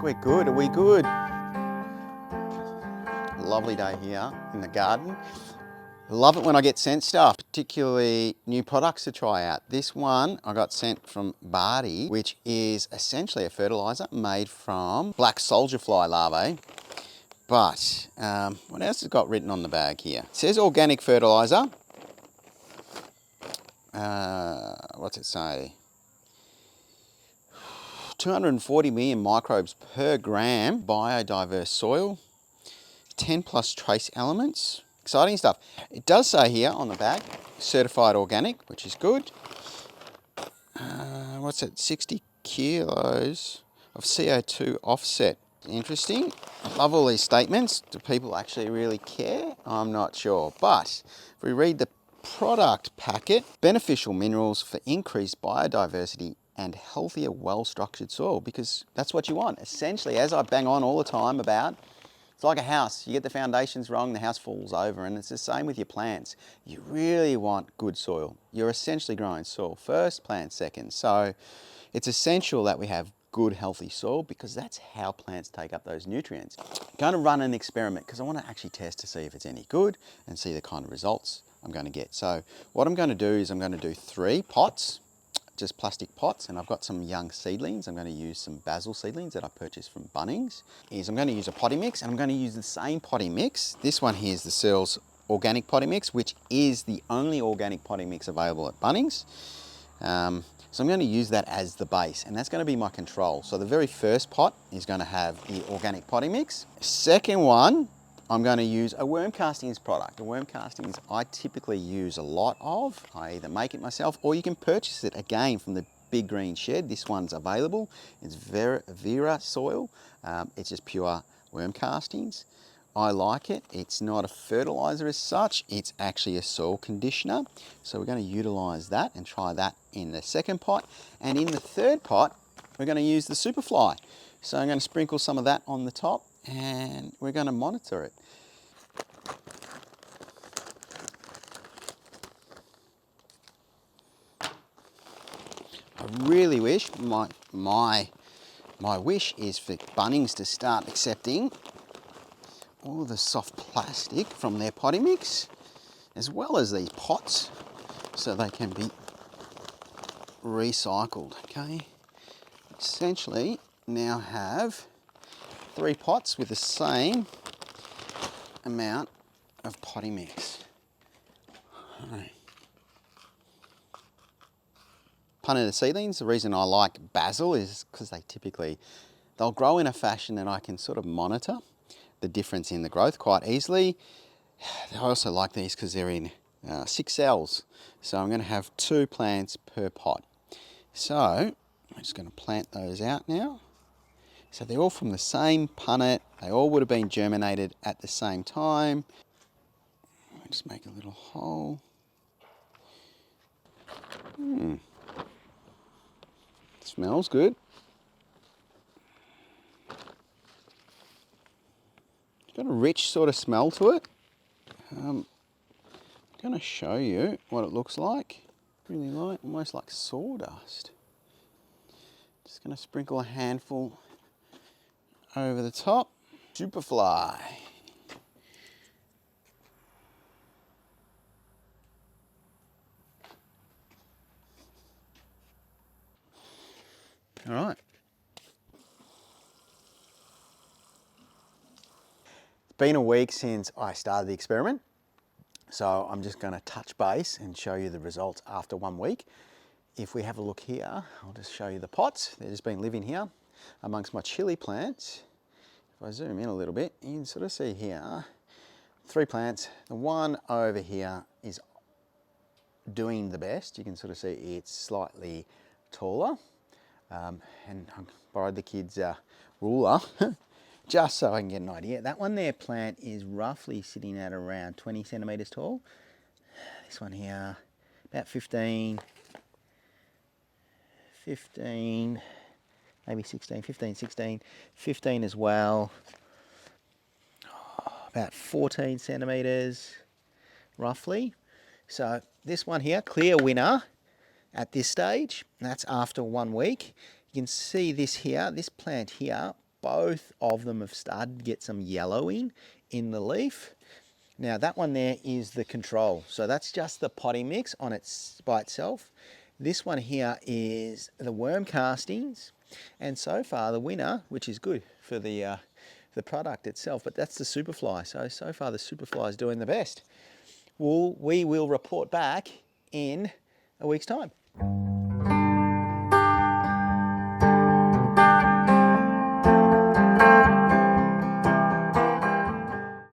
we're good. Are we good? Lovely day here in the garden. Love it when I get sent stuff, particularly new products to try out. This one I got sent from Bardi, which is essentially a fertiliser made from black soldier fly larvae. But what else has it got written on the bag here? It says organic fertiliser. What's it say? 240 million microbes per gram, biodiverse soil, 10 plus trace elements. Exciting stuff. It does say here on the bag, certified organic, which is good. What's it? 60 kilos of CO2 offset. Interesting. I love all these statements. Do people actually really care? I'm not sure. But if we read the product packet, beneficial minerals for increased biodiversity and healthier, well-structured soil, because that's what you want. Essentially, as I bang on all the time about, it's like a house. You get the foundations wrong, the house falls over, and it's the same with your plants. You really want good soil. You're essentially growing soil first, plant second. So it's essential that we have good, healthy soil because that's how plants take up those nutrients. I'm going to run an experiment because I want to actually test to see if it's any good and see the kind of results I'm going to get. So what I'm going to do is I'm going to do 3 pots, just plastic pots, and I've got some young seedlings. I'm going to use some basil seedlings that I purchased from Bunnings. I'm going to use a potting mix, and I'm going to use the same potting mix. This one here is the Searles organic potting mix, which is the only organic potting mix available at Bunnings. So I'm going to use that as the base, and that's going to be my control. So the very first pot is going to have the organic potting mix. Second one, I'm going to use a worm castings product. The worm castings I typically use a lot of. I either make it myself or you can purchase it again from the Big Green Shed. This one's available. It's Vera soil. It's just pure worm castings. I like it. It's not a fertilizer as such. It's actually a soil conditioner. So we're going to utilize that and try that in the second pot. And in the third pot, we're going to use the Superfly. So I'm going to sprinkle some of that on the top and we're going to monitor it. I really wish, my wish is for Bunnings to start accepting all the soft plastic from their potting mix, as well as these pots, so they can be recycled, okay? Essentially, now have 3 pots with the same amount of potting mix. Right. Punnet seedlings, the reason I like basil is because they'll grow in a fashion that I can sort of monitor the difference in the growth quite easily. I also like these because they're in 6 cells. So I'm going to have 2 plants per pot. So I'm just going to plant those out now. So they're all from the same punnet. They all would have been germinated at the same time. I'll just make a little hole. Smells good. It's got a rich sort of smell to it. I'm going to show you what it looks like. Really light, almost like sawdust. Just going to sprinkle a handful over the top. Superfly. All right. It's been a week since I started the experiment, so I'm just going to touch base and show you the results after 1 week. If we have a look here, I'll just show you the pots. They've just been living here amongst my chili plants. If I zoom in a little bit, you can sort of see here 3 plants. The one over here is doing the best. You can sort of see it's slightly taller. And I borrowed the kids' ruler just so I can get an idea. That one there plant is roughly sitting at around 20 centimetres tall. This one here, about 15, maybe 16, 15, 16, 15 as well. About 14 centimetres roughly. So this one here, clear winner at this stage. That's after 1 week. You can see this here, this plant here both of them have started to get some yellowing in the leaf. Now that one there is the control. So that's just the potting mix on its by itself. This one here is the worm castings. And so far the winner, which is good for the product itself, but that's the Superfly. So far the Superfly is doing the best. We will report back in a week's time.